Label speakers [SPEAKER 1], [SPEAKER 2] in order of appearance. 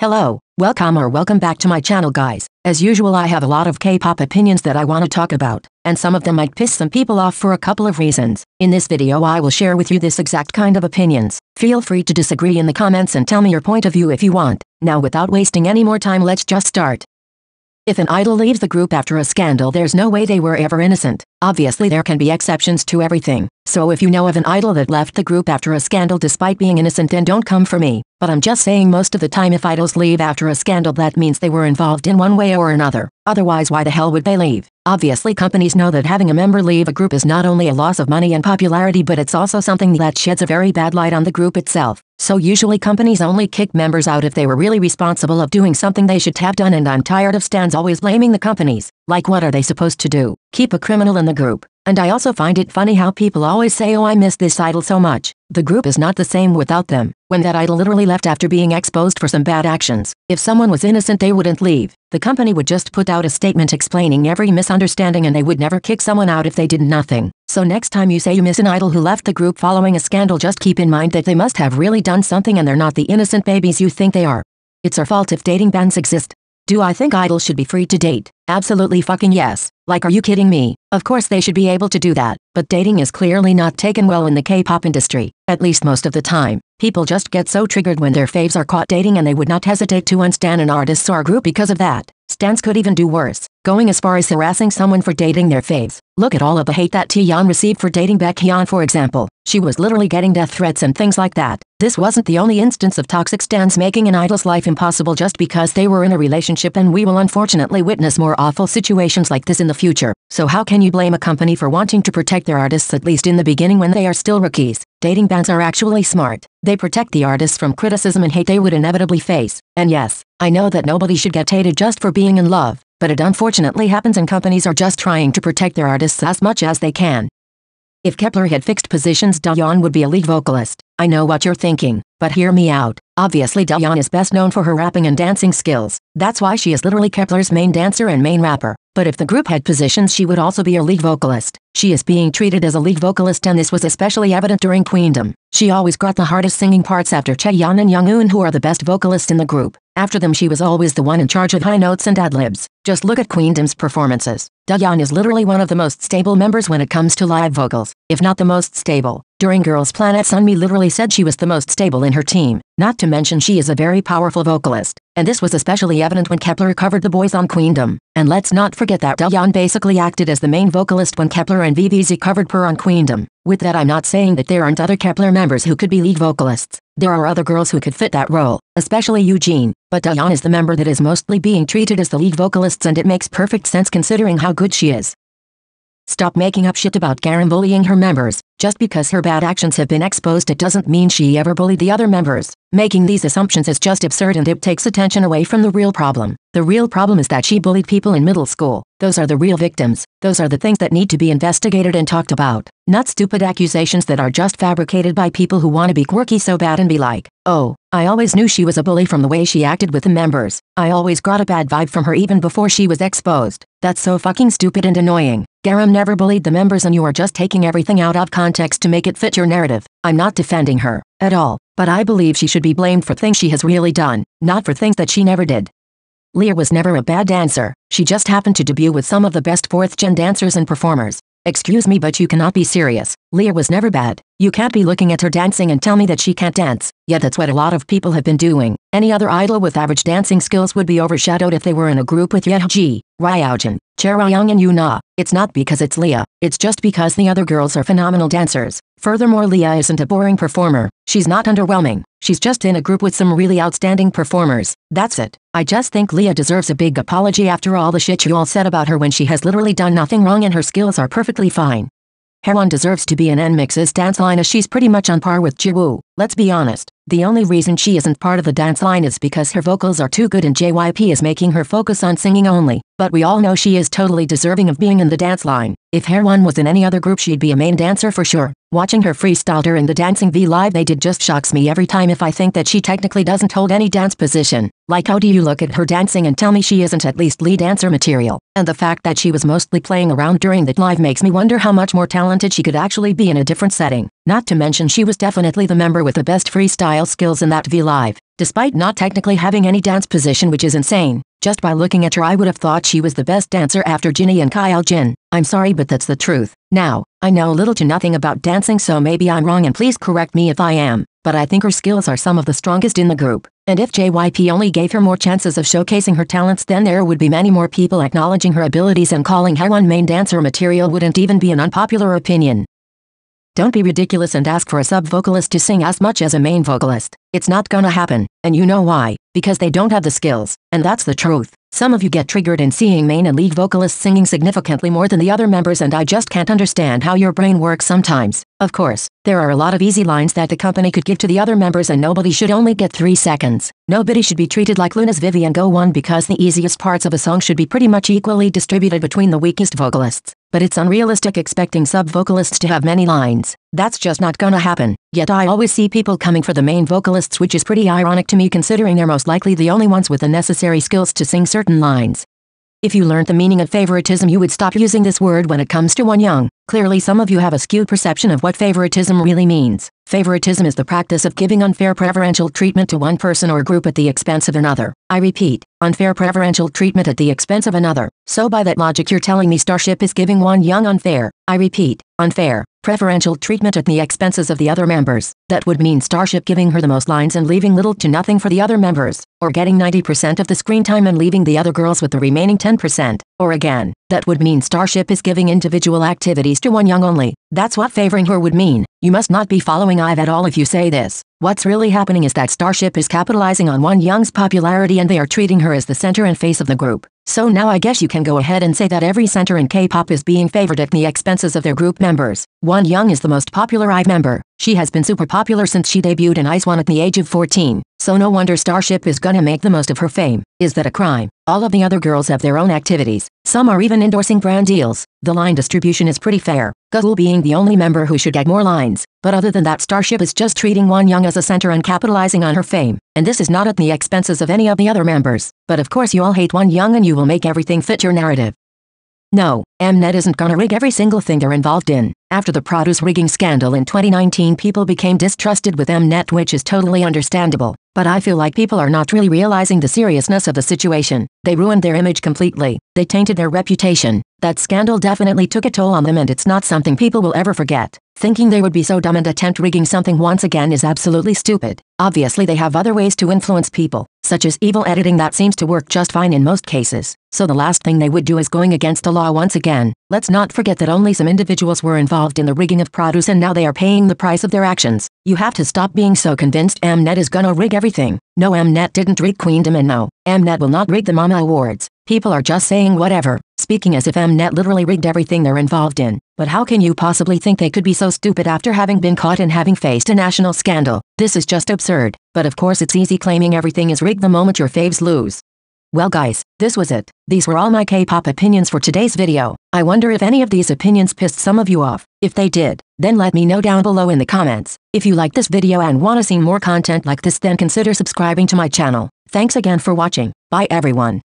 [SPEAKER 1] Hello, welcome back to my channel guys. As usual I have a lot of K-pop opinions that I want to talk about, and some of them might piss some people off for a couple of reasons. In this video I will share with you this exact kind of opinions. Feel free to disagree in the comments and tell me your point of view if you want. Now without wasting any more time let's just start. If an idol leaves the group after a scandal there's no way they were ever innocent. Obviously there can be exceptions to everything. So if you know of an idol that left the group after a scandal despite being innocent then don't come for me. But I'm just saying most of the time if idols leave after a scandal that means they were involved in one way or another. Otherwise why the hell would they leave? Obviously companies know that having a member leave a group is not only a loss of money and popularity but it's also something that sheds a very bad light on the group itself. So usually companies only kick members out if they were really responsible of doing something they should have done, and I'm tired of stans always blaming the companies. Like what are they supposed to do? Keep a criminal in the group? And I also find it funny how people always say, oh I miss this idol so much. The group is not the same without them. When that idol literally left after being exposed for some bad actions, if someone was innocent they wouldn't leave. The company would just put out a statement explaining every misunderstanding and they would never kick someone out if they did nothing. So next time you say you miss an idol who left the group following a scandal just keep in mind that they must have really done something and they're not the innocent babies you think they are. It's our fault if dating bans exist. Do I think idols should be free to date? Absolutely fucking yes. Like are you kidding me? Of course they should be able to do that. But dating is clearly not taken well in the K-pop industry. At least most of the time. People just get so triggered when their faves are caught dating and they would not hesitate to unstan an artist or group because of that. Stans could even do worse, going as far as harassing someone for dating their faves. Look at all of the hate that Taeyeon received for dating Baekhyun for example. She was literally getting death threats and things like that. This wasn't the only instance of toxic stans making an idol's life impossible just because they were in a relationship, and we will unfortunately witness more awful situations like this in the future. So how can you blame a company for wanting to protect their artists at least in the beginning when they are still rookies? Dating bans are actually smart. They protect the artists from criticism and hate they would inevitably face. And yes, I know that nobody should get hated just for being in love, but it unfortunately happens and companies are just trying to protect their artists as much as they can. If Kepler had fixed positions Daeyeon would be a lead vocalist. I know what you're thinking, but hear me out. Obviously Daeyeon is best known for her rapping and dancing skills. That's why she is literally Kepler's main dancer and main rapper. But if the group had positions she would also be a lead vocalist. She is being treated as a lead vocalist and this was especially evident during Queendom. She always got the hardest singing parts after Chaeyeon and Younghoon, who are the best vocalists in the group. After them she was always the one in charge of high notes and ad-libs. Just look at Queendom's performances. Daeyeon is literally one of the most stable members when it comes to live vocals, if not the most stable. During Girls Planet Sunmi literally said she was the most stable in her team. Not to mention she is a very powerful vocalist. And this was especially evident when Kepler covered the boys on Queendom. And let's not forget that Daeyeon basically acted as the main vocalist when Kepler and VVZ covered Per on Queendom. With that I'm not saying that there aren't other Kepler members who could be lead vocalists. There are other girls who could fit that role, especially Eugene. But Daeyeon is the member that is mostly being treated as the lead vocalist, and it makes perfect sense considering how good she is. Stop making up shit about Garen bullying her members. Just because her bad actions have been exposed it doesn't mean she ever bullied the other members. Making these assumptions is just absurd and it takes attention away from the real problem. The real problem is that she bullied people in middle school. Those are the real victims. Those are the things that need to be investigated and talked about. Not stupid accusations that are just fabricated by people who want to be quirky so bad and be like, oh, I always knew she was a bully from the way she acted with the members. I always got a bad vibe from her even before she was exposed. That's so fucking stupid and annoying. Garen never bullied the members and you are just taking everything out of context to make it fit your narrative. I'm not defending her at all, but I believe she should be blamed for things she has really done, not for things that she never did. Leah was never a bad dancer. She just happened to debut with some of the best 4th-gen dancers and performers. Excuse me, but you cannot be serious. Leah was never bad. You can't be looking at her dancing and tell me that she can't dance. Yet that's what a lot of people have been doing. Any other idol with average dancing skills would be overshadowed if they were in a group with Yeji, Ryeojeon, Chaeryeong and Yoona. It's not because it's Leah. It's just because the other girls are phenomenal dancers. Furthermore, Leah isn't a boring performer. She's not underwhelming. She's just in a group with some really outstanding performers. That's it. I just think Leah deserves a big apology after all the shit you all said about her when she has literally done nothing wrong and her skills are perfectly fine. Haewon deserves to be in NMIX's dance line as she's pretty much on par with Jiwoo. Let's be honest. The only reason she isn't part of the dance line is because her vocals are too good and JYP is making her focus on singing only. But we all know she is totally deserving of being in the dance line. If Haewon was in any other group she'd be a main dancer for sure. Watching her freestyle during the Dancing V live they did just shocks me every time if I think that she technically doesn't hold any dance position. Like how do you look at her dancing and tell me she isn't at least lead dancer material? And the fact that she was mostly playing around during that live makes me wonder how much more talented she could actually be in a different setting. Not to mention she was definitely the member with the best freestyle skills in that V Live, despite not technically having any dance position, which is insane. Just by looking at her I would have thought she was the best dancer after Jinny and Kyle Jin. I'm sorry, but that's the truth. Now, I know little to nothing about dancing, so maybe I'm wrong and please correct me if I am, but I think her skills are some of the strongest in the group. And if JYP only gave her more chances of showcasing her talents, then there would be many more people acknowledging her abilities, and calling Haewon main dancer material wouldn't even be an unpopular opinion. Don't be ridiculous and ask for a sub-vocalist to sing as much as a main vocalist. It's not gonna happen, and you know why. Because they don't have the skills, and that's the truth. Some of you get triggered in seeing main and lead vocalists singing significantly more than the other members, and I just can't understand how your brain works sometimes. Of course, there are a lot of easy lines that the company could give to the other members, and nobody should only get 3 seconds. Nobody should be treated like Luna's Vivian Go 1, because the easiest parts of a song should be pretty much equally distributed between the weakest vocalists. But it's unrealistic expecting sub-vocalists to have many lines. That's just not gonna happen. Yet I always see people coming for the main vocalists, which is pretty ironic to me considering they're most likely the only ones with the necessary skills to sing certain lines. If you learned the meaning of favoritism, you would stop using this word when it comes to Wonyoung. Clearly some of you have a skewed perception of what favoritism really means. Favoritism is the practice of giving unfair preferential treatment to one person or group at the expense of another. I repeat, unfair preferential treatment at the expense of another. So by that logic you're telling me Starship is giving Wonyoung unfair. I repeat, unfair preferential treatment at the expenses of the other members. That would mean Starship giving her the most lines and leaving little to nothing for the other members, or getting 90% of the screen time and leaving the other girls with the remaining 10%. Or again, that would mean Starship is giving individual activities to Wonyoung only. That's what favoring her would mean. You must not be following IVE at all if you say this. What's really happening is that Starship is capitalizing on Wonyoung's popularity, and they are treating her as the center and face of the group. So now I guess you can go ahead and say that every center in K-pop is being favored at the expenses of their group members. Wonyoung is the most popular IVE member. She has been super popular since she debuted in IZ*ONE at the age of 14. So no wonder Starship is gonna make the most of her fame. Is that a crime? All of the other girls have their own activities. Some are even endorsing brand deals. The line distribution is pretty fair, Guzul being the only member who should get more lines. But other than that, Starship is just treating Wonyoung as a center and capitalizing on her fame. And this is not at the expenses of any of the other members. But of course you all hate Wonyoung and you will make everything fit your narrative. No, Mnet isn't gonna rig every single thing they're involved in. After the produce rigging scandal in 2019, people became distrusted with Mnet, which is totally understandable. But I feel like people are not really realizing the seriousness of the situation. They ruined their image completely. They tainted their reputation. That scandal definitely took a toll on them, and it's not something people will ever forget. Thinking they would be so dumb and attempt rigging something once again is absolutely stupid. Obviously they have other ways to influence people, such as evil editing that seems to work just fine in most cases. So the last thing they would do is going against the law once again. Let's not forget that only some individuals were involved in the rigging of produce, and now they are paying the price of their actions. You have to stop being so convinced Mnet is gonna rig everything. No, Mnet didn't rig Queendom, and no, Mnet will not rig the Mama Awards. People are just saying whatever, speaking as if Mnet literally rigged everything they're involved in. But how can you possibly think they could be so stupid after having been caught and having faced a national scandal? This is just absurd. But of course it's easy claiming everything is rigged the moment your faves lose. Well guys, this was it. These were all my K-pop opinions for today's video. I wonder if any of these opinions pissed some of you off. If they did, then let me know down below in the comments. If you like this video and want to see more content like this, then consider subscribing to my channel. Thanks again for watching. Bye everyone.